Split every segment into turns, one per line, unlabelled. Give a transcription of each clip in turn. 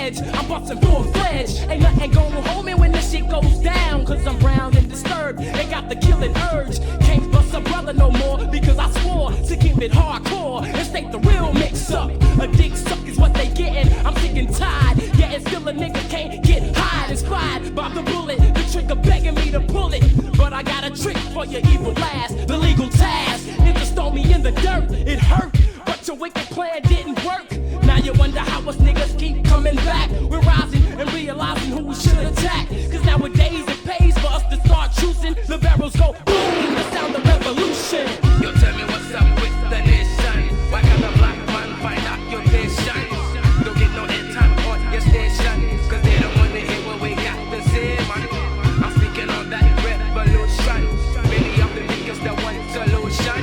edge. I'm busting full-fledged. Ain't nothing gonna hold me when this shit goes down. Cause I'm brown and disturbed. Ain't got the killing urge. Can't bust a brother no more because I swore to keep it hardcore and state the real mix-up. A dick suck is what they gettin'. I'm sick and tired. Yeah, it's still a nigga can't get high. Inspired by the bullet. The trigger begging me to pull it. But I got a trick for your evil last. The legal task is to throw me in the dirt. It hurt, but your wicked plan didn't work. Now you wonder how us niggas keep coming back. We're rising and realizing who we should attack. Cause nowadays it pays for us to start choosing. The barrels go boom, the sound of revolution.
Yo, tell me what's up with the nation. Why can't a black man find out your nation? Don't get no airtime on your station. Cause they don't wanna hear what we got to say, man. I'm speaking on that revolution. Many of the niggas that want solution.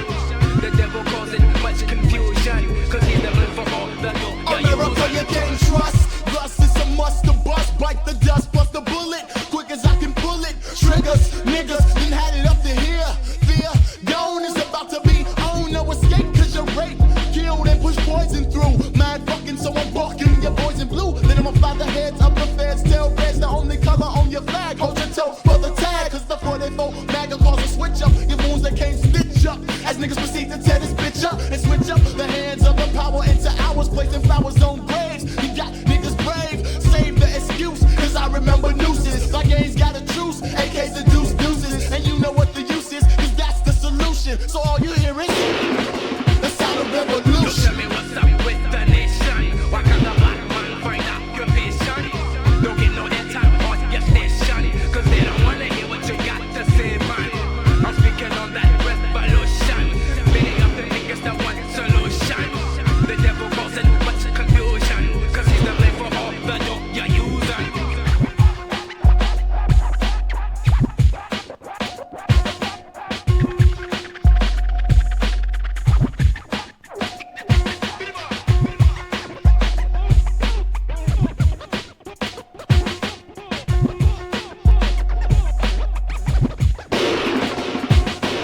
The devil causing much confusion. Cause he's the man for all the
America, you can't trust. Thus it's a must to bust. Bite the dust, bust the bullet. Quick as I can pull it. Triggers, niggas, done had it up to here. Fear, gone is about to be on. No escape cause you're raped. Killed and push poison through. Mad fucking, so I'm barking. Your boys in blue. Let them fly the heads up the feds. Tell red's the only color on your flag. Hold your toe for the tag. Cause the 44 MAGA cause a switch up. Your wounds that can't stitch up. As niggas proceed to tear this bitch up. And switch up the hands of the power into ours. Placing flowers on graves. You got niggas brave. Save the excuse. Cause I remember nooses. My game's got a truce. AK's the deuce deuces. And you know what the use is. Cause that's the solution. So all you hear is the sound of revolution.
Yo, tell me what's up with the nation. Why can't the black man find out your vision? Don't get no airtime on your station. Cause they don't wanna hear what you got to say, man. I'm speaking on that revolution. Many of the niggas that want solution. The devil causing much confusion. Cause he's the blame for all the dope you're using.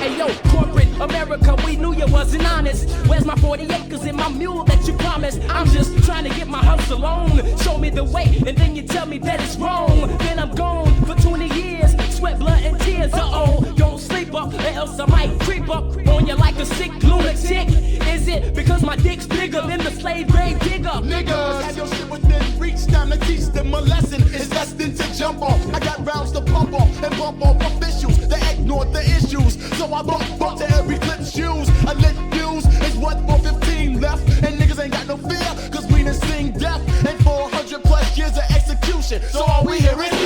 Hey yo, corporate America, we knew you wasn't honest. Where's my 40 acres and my mule that you promised? I'm just trying to get my hustle on. Show me the way, and then you tell me that it's wrong. Then I'm gone for 20 years, sweat, blood, and tears. Uh-oh, don't sleep up, or else I might creep up on you like a sick lunatic. Is it because my dick's bigger than the slave grave digger?
Niggas have your shit within reach. Time to teach them a lesson. It's destined to jump off. I got rounds to pump off and bump off officials that ignore the issues. So I bump to every clip's shoes. A lit fuse is what 415 left. And niggas ain't got no fear. Cause we done sing death. And 400 plus years of execution. So all we hear is